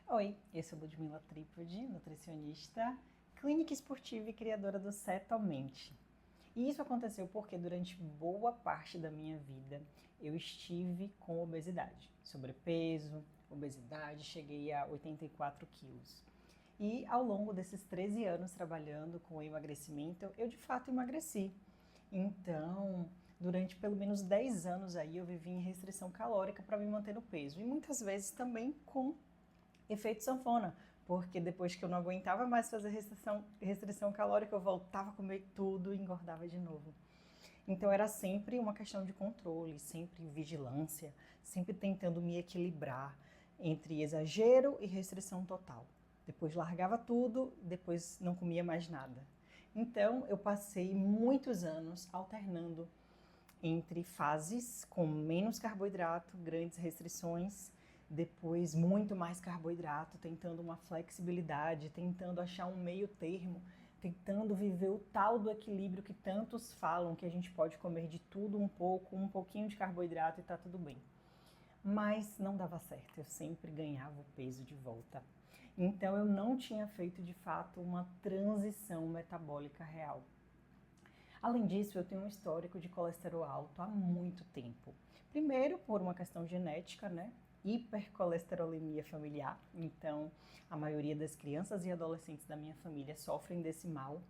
Oi, eu sou Ludmila Tripodi, nutricionista, clínica esportiva e criadora do Cetomente. E isso aconteceu porque durante boa parte da minha vida eu estive com obesidade, sobrepeso, obesidade, cheguei a 84 quilos. E ao longo desses 13 anos trabalhando com emagrecimento, eu de fato emagreci. Então, durante pelo menos 10 anos aí eu vivi em restrição calórica para me manter no peso e muitas vezes também com efeito sanfona, porque depois que eu não aguentava mais fazer restrição calórica, eu voltava a comer tudo e engordava de novo. Então era sempre uma questão de controle, sempre vigilância, sempre tentando me equilibrar entre exagero e restrição total. Depois largava tudo, depois não comia mais nada. Então eu passei muitos anos alternando entre fases com menos carboidrato, grandes restrições, depois muito mais carboidrato, tentando uma flexibilidade, tentando achar um meio termo, tentando viver o tal do equilíbrio que tantos falam, que a gente pode comer de tudo um pouco, um pouquinho de carboidrato e tá tudo bem. Mas não dava certo, eu sempre ganhava o peso de volta. Então eu não tinha feito de fato uma transição metabólica real. Além disso, eu tenho um histórico de colesterol alto há muito tempo. Primeiro, por uma questão genética, né? Hipercolesterolemia familiar. Então, a maioria das crianças e adolescentes da minha família sofrem desse mal.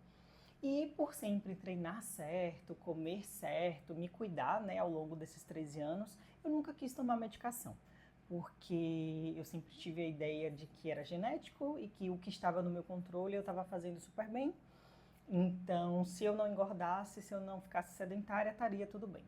E por sempre treinar certo, comer certo, me cuidar, né, ao longo desses 13 anos, eu nunca quis tomar medicação. Porque eu sempre tive a ideia de que era genético e que o que estava no meu controle eu estava fazendo super bem. Então, se eu não engordasse, se eu não ficasse sedentária, estaria tudo bem.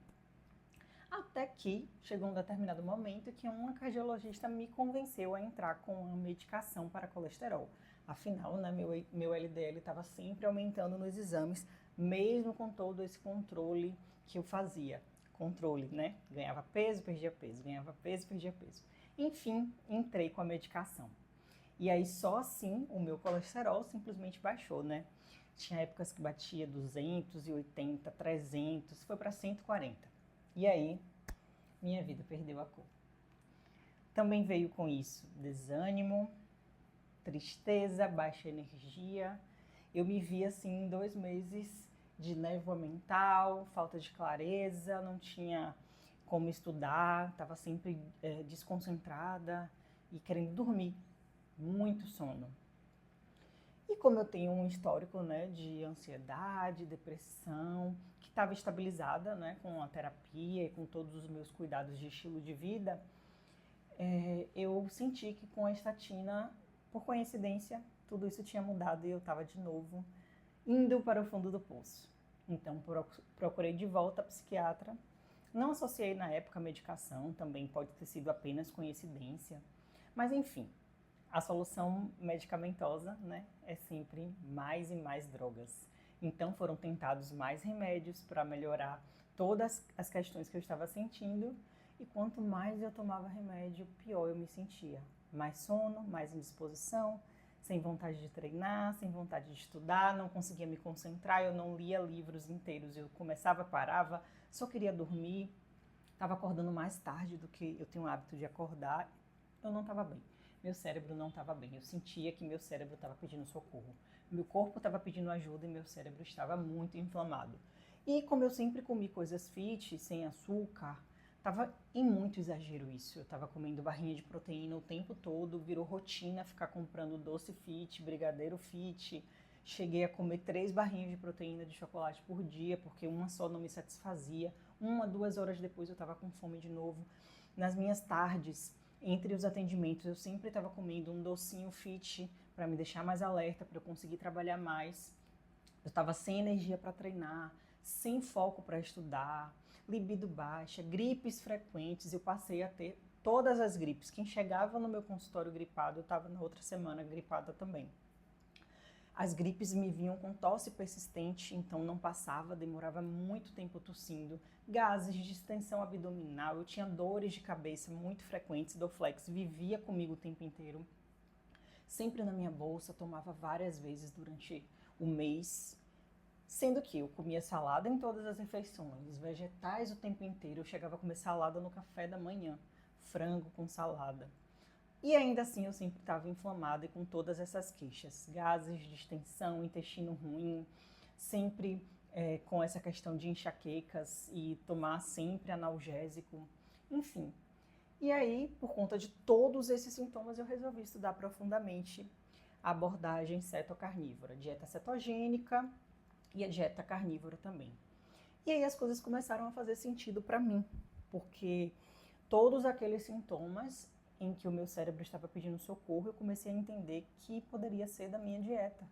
Até que chegou um determinado momento que uma cardiologista me convenceu a entrar com uma medicação para colesterol. Afinal, né, meu LDL estava sempre aumentando nos exames, mesmo com todo esse controle que eu fazia. Controle, né? Ganhava peso, perdia peso, ganhava peso, perdia peso. Enfim, entrei com a medicação. E aí só assim o meu colesterol simplesmente baixou, né? Tinha épocas que batia 280, 300, foi para 140. E aí minha vida perdeu a cor. Também veio com isso desânimo, tristeza, baixa energia. Eu me vi assim em 2 meses de névoa mental, falta de clareza, não tinha como estudar, estava sempre desconcentrada e querendo dormir, muito sono. E como eu tenho um histórico, né, de ansiedade, depressão, que estava estabilizada, né, com a terapia e com todos os meus cuidados de estilo de vida, eu senti que com a estatina, por coincidência, tudo isso tinha mudado e eu estava de novo indo para o fundo do poço. Então procurei de volta a psiquiatra. Não associei na época a medicação, também pode ter sido apenas coincidência. Mas enfim, a solução medicamentosa, né, é sempre mais e mais drogas. Então foram tentados mais remédios para melhorar todas as questões que eu estava sentindo, e quanto mais eu tomava remédio, pior eu me sentia. Mais sono, mais indisposição, sem vontade de treinar, sem vontade de estudar, não conseguia me concentrar, eu não lia livros inteiros, eu começava, parava, só queria dormir, estava acordando mais tarde do que eu tenho o hábito de acordar, eu não estava bem. Meu cérebro não estava bem, eu sentia que meu cérebro estava pedindo socorro. Meu corpo estava pedindo ajuda e meu cérebro estava muito inflamado. E como eu sempre comi coisas fit, sem açúcar, estava em muito exagero isso. Eu estava comendo barrinha de proteína o tempo todo, virou rotina ficar comprando doce fit, brigadeiro fit. Cheguei a comer 3 barrinhas de proteína de chocolate por dia, porque uma só não me satisfazia. 1, 2 horas depois eu estava com fome de novo. Nas minhas tardes, entre os atendimentos, eu sempre estava comendo um docinho fit para me deixar mais alerta, para eu conseguir trabalhar mais. Eu estava sem energia para treinar, sem foco para estudar, libido baixa, gripes frequentes. Eu passei a ter todas as gripes. Quem chegava no meu consultório gripado, eu estava na outra semana gripada também. As gripes me vinham com tosse persistente, então não passava, demorava muito tempo tossindo, gases, distensão abdominal, eu tinha dores de cabeça muito frequentes, Dorflex vivia comigo o tempo inteiro, sempre na minha bolsa, tomava várias vezes durante o mês, sendo que eu comia salada em todas as refeições, vegetais o tempo inteiro, eu chegava a comer salada no café da manhã, frango com salada. E ainda assim eu sempre estava inflamada e com todas essas queixas, gases, distensão, intestino ruim, sempre com essa questão de enxaquecas e tomar sempre analgésico, enfim. E aí, por conta de todos esses sintomas, eu resolvi estudar profundamente a abordagem cetocarnívora, dieta cetogênica e a dieta carnívora também. E aí as coisas começaram a fazer sentido para mim, porque todos aqueles sintomas em que o meu cérebro estava pedindo socorro, eu comecei a entender que poderia ser da minha dieta.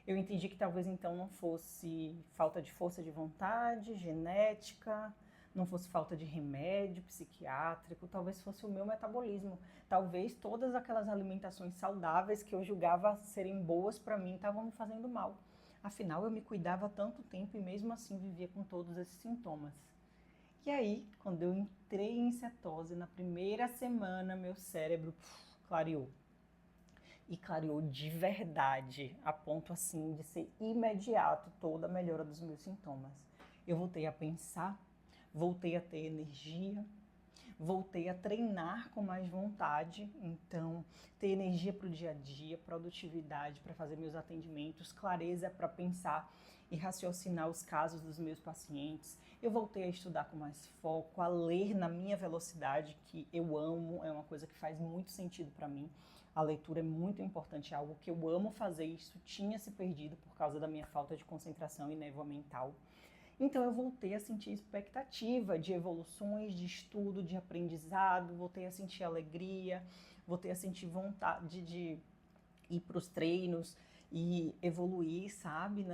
Eu entendi que talvez então não fosse falta de força de vontade, genética, não fosse falta de remédio psiquiátrico, talvez fosse o meu metabolismo. Talvez todas aquelas alimentações saudáveis que eu julgava serem boas para mim estavam me fazendo mal. Afinal, eu me cuidava há tanto tempo e mesmo assim vivia com todos esses sintomas. E aí, quando eu entrei em cetose, na primeira semana, meu cérebro clareou. E clareou de verdade, a ponto assim de ser imediato toda a melhora dos meus sintomas. Eu voltei a pensar, voltei a ter energia, voltei a treinar com mais vontade, então ter energia para o dia a dia, produtividade para fazer meus atendimentos, clareza para pensar e raciocinar os casos dos meus pacientes. Eu voltei a estudar com mais foco, a ler na minha velocidade, que eu amo, é uma coisa que faz muito sentido para mim. A leitura é muito importante, é algo que eu amo fazer, isso tinha se perdido por causa da minha falta de concentração e névoa mental. Então eu voltei a sentir expectativa de evoluções, de estudo, de aprendizado, voltei a sentir alegria, voltei a sentir vontade de ir para os treinos e evoluir, sabe,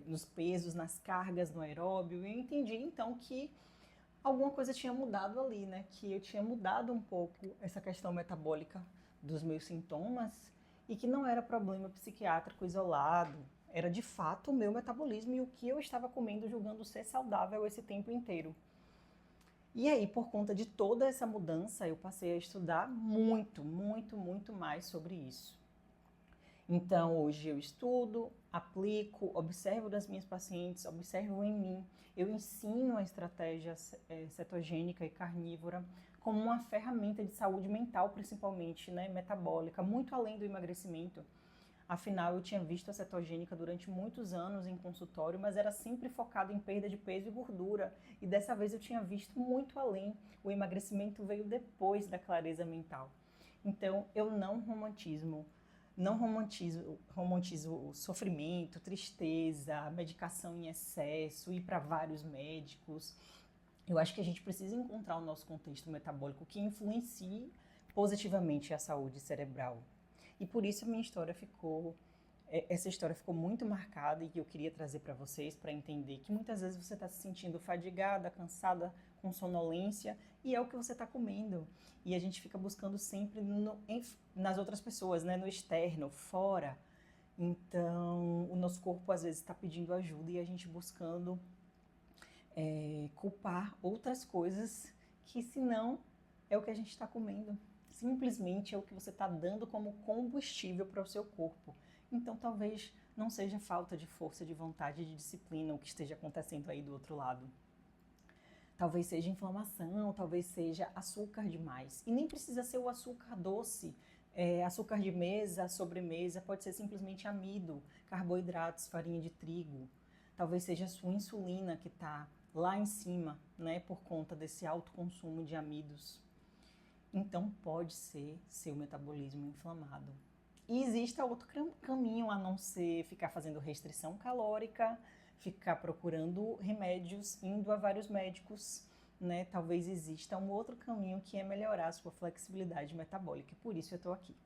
nos pesos, nas cargas, no aeróbio. E eu entendi então que alguma coisa tinha mudado ali, né? Que eu tinha mudado um pouco essa questão metabólica dos meus sintomas e que não era problema psiquiátrico isolado, era de fato o meu metabolismo e o que eu estava comendo julgando ser saudável esse tempo inteiro. E aí, por conta de toda essa mudança, eu passei a estudar muito, muito, muito mais sobre isso. Então, hoje eu estudo, aplico, observo das minhas pacientes, observo em mim, eu ensino a estratégia cetogênica e carnívora como uma ferramenta de saúde mental, principalmente, né, metabólica, muito além do emagrecimento. Afinal, eu tinha visto a cetogênica durante muitos anos em consultório, mas era sempre focado em perda de peso e gordura. E dessa vez eu tinha visto muito além. O emagrecimento veio depois da clareza mental. Então, eu não romantizo o sofrimento, tristeza, medicação em excesso, ir para vários médicos. Eu acho que a gente precisa encontrar o nosso contexto metabólico que influencie positivamente a saúde cerebral. E por isso essa história ficou muito marcada e que eu queria trazer para vocês para entender que muitas vezes você está se sentindo fadigada, cansada, com sonolência e é o que você está comendo. E a gente fica buscando sempre nas outras pessoas, né? No externo, fora. Então, o nosso corpo às vezes está pedindo ajuda e a gente buscando culpar outras coisas que, se não, é o que a gente está comendo. Simplesmente é o que você está dando como combustível para o seu corpo. Então, talvez não seja falta de força, de vontade, de disciplina o que esteja acontecendo aí do outro lado. Talvez seja inflamação, talvez seja açúcar demais. E nem precisa ser o açúcar doce, açúcar de mesa, sobremesa, pode ser simplesmente amido, carboidratos, farinha de trigo. Talvez seja a sua insulina que está lá em cima, né, por conta desse alto consumo de amidos. Então pode ser seu metabolismo inflamado. E existe outro caminho a não ser ficar fazendo restrição calórica, ficar procurando remédios, indo a vários médicos, né? Talvez exista um outro caminho que é melhorar a sua flexibilidade metabólica. E por isso eu estou aqui.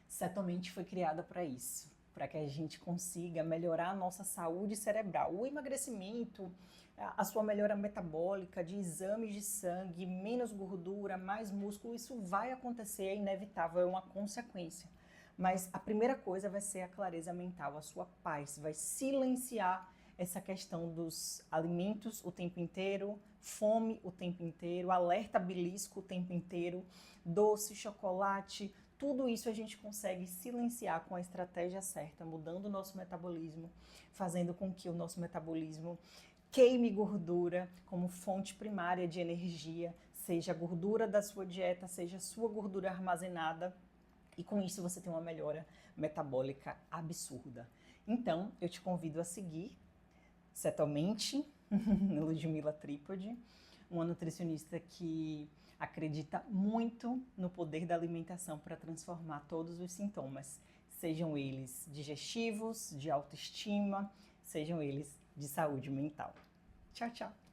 Cetomente foi criada para isso, para que a gente consiga melhorar a nossa saúde cerebral. O emagrecimento, a sua melhora metabólica, de exames de sangue, menos gordura, mais músculo, isso vai acontecer, é inevitável, é uma consequência. Mas a primeira coisa vai ser a clareza mental, a sua paz, vai silenciar essa questão dos alimentos o tempo inteiro, fome o tempo inteiro, alerta belisco o tempo inteiro, doce, chocolate, tudo isso a gente consegue silenciar com a estratégia certa, mudando o nosso metabolismo, fazendo com que o nosso metabolismo queime gordura como fonte primária de energia, seja a gordura da sua dieta, seja a sua gordura armazenada, e com isso você tem uma melhora metabólica absurda. Então, eu te convido a seguir Cetomente, Ludmila Tripodi, uma nutricionista que acredita muito no poder da alimentação para transformar todos os sintomas, sejam eles digestivos, de autoestima, sejam eles de saúde mental. Tchau, tchau!